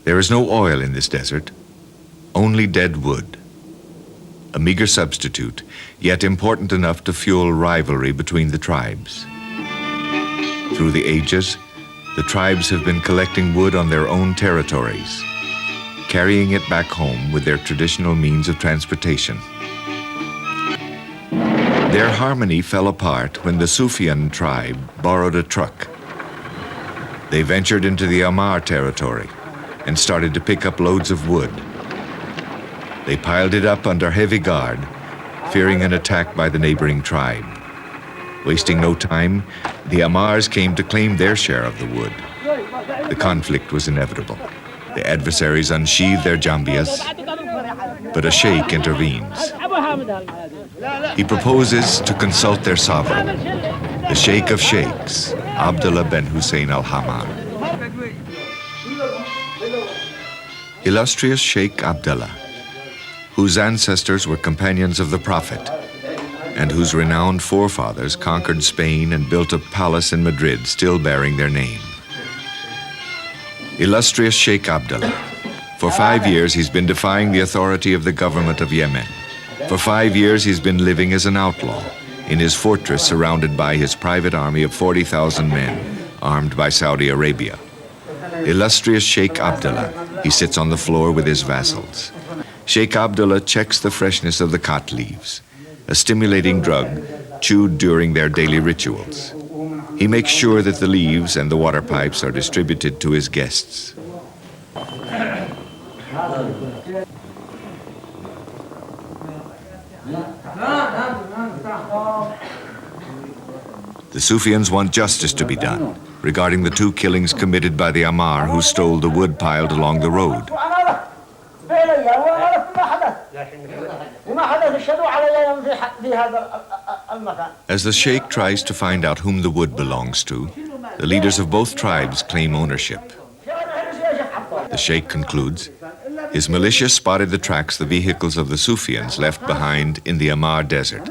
There is no oil in this desert, only dead wood. A meager substitute, yet important enough to fuel rivalry between the tribes. Through the ages, the tribes have been collecting wood on their own territories, carrying it back home with their traditional means of transportation. Their harmony fell apart when the Sufyan tribe borrowed a truck. They ventured into the Amar territory and started to pick up loads of wood. They piled it up under heavy guard, fearing an attack by the neighboring tribe. Wasting no time, the Amars came to claim their share of the wood. The conflict was inevitable. The adversaries unsheathed their jambias, but a sheik intervenes. He proposes to consult their sovereign, the Sheik of Sheiks, Abdullah bin Hussein al-Hamar. Illustrious Sheik Abdullah, whose ancestors were companions of the Prophet, and whose renowned forefathers conquered Spain and built a palace in Madrid still bearing their name. Illustrious Sheik Abdullah, for 5 years he's been defying the authority of the government of Yemen. For 5 years he's been living as an outlaw in his fortress surrounded by his private army of 40,000 men, armed by Saudi Arabia. Illustrious Sheik Abdullah, he sits on the floor with his vassals. Sheik Abdullah checks the freshness of the khat leaves, a stimulating drug chewed during their daily rituals. He makes sure that the leaves and the water pipes are distributed to his guests. The Sufyans want justice to be done regarding the 2 killings committed by the Amar who stole the wood piled along the road. As the Sheik tries to find out whom the wood belongs to, the leaders of both tribes claim ownership. The Sheik concludes, his militia spotted the tracks the vehicles of the Sufyans left behind in the Amar desert.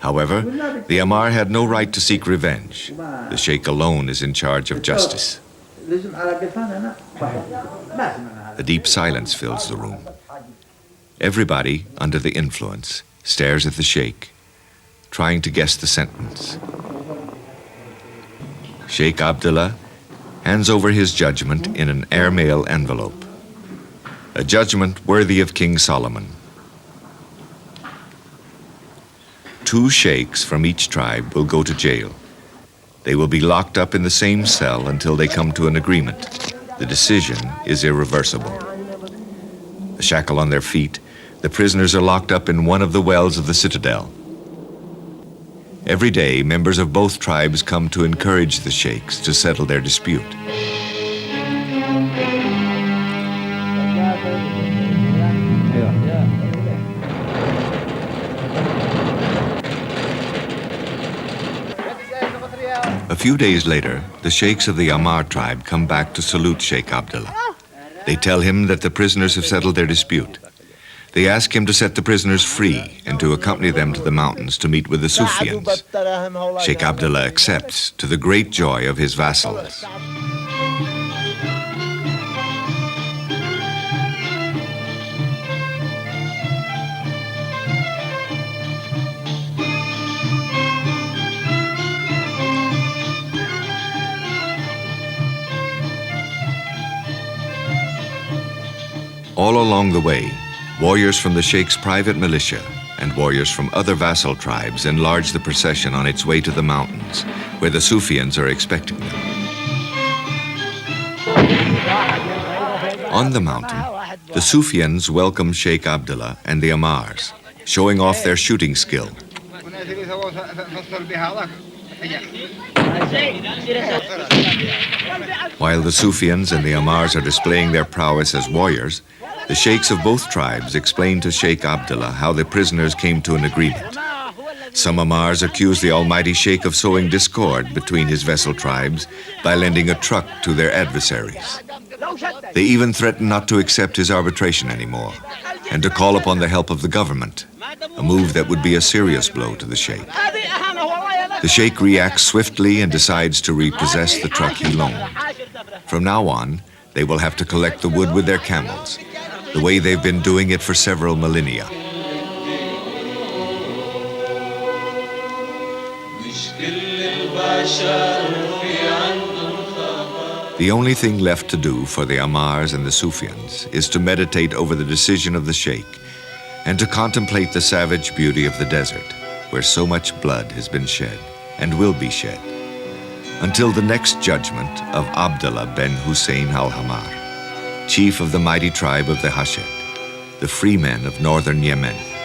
However, the Amar had no right to seek revenge. The Sheik alone is in charge of justice. A deep silence fills the room. Everybody, under the influence, stares at the Sheik, trying to guess the sentence. Sheik Abdullah hands over his judgment in an airmail envelope, a judgment worthy of King Salomon. 2 sheiks from each tribe will go to jail. They will be locked up in the same cell until they come to an agreement. The decision is irreversible. A shackle on their feet, the prisoners are locked up in one of the wells of the citadel. Every day, members of both tribes come to encourage the sheiks to settle their dispute. A few days later, the sheiks of the Amar tribe come back to salute Sheik Abdullah. They tell him that the prisoners have settled their dispute. They ask him to set the prisoners free and to accompany them to the mountains to meet with the Sufyans. Sheik Abdullah accepts, to the great joy of his vassals. All along the way, warriors from the Sheik's private militia and warriors from other vassal tribes enlarge the procession on its way to the mountains, where the Sufyans are expecting them. On the mountain, the Sufyans welcome Sheik Abdullah and the Amars, showing off their shooting skill. While the Sufyans and the Amars are displaying their prowess as warriors, the sheiks of both tribes explain to Sheik Abdullah how the prisoners came to an agreement. Some Amars accuse the almighty Sheik of sowing discord between his vassal tribes by lending a truck to their adversaries. They even threaten not to accept his arbitration anymore and to call upon the help of the government, a move that would be a serious blow to the Sheik. The Sheik reacts swiftly and decides to repossess the truck he loaned. From now on, They will have to collect the wood with their camels, the way they've been doing it for several millennia. The only thing left to do for the Ammars and the Sufyans is to meditate over the decision of the Sheik and to contemplate the savage beauty of the desert, where so much blood has been shed and will be shed, until the next judgment of Abdullah ben Hussein al-Hammar, chief of the mighty tribe of the Hashid, the free men of northern Yemen.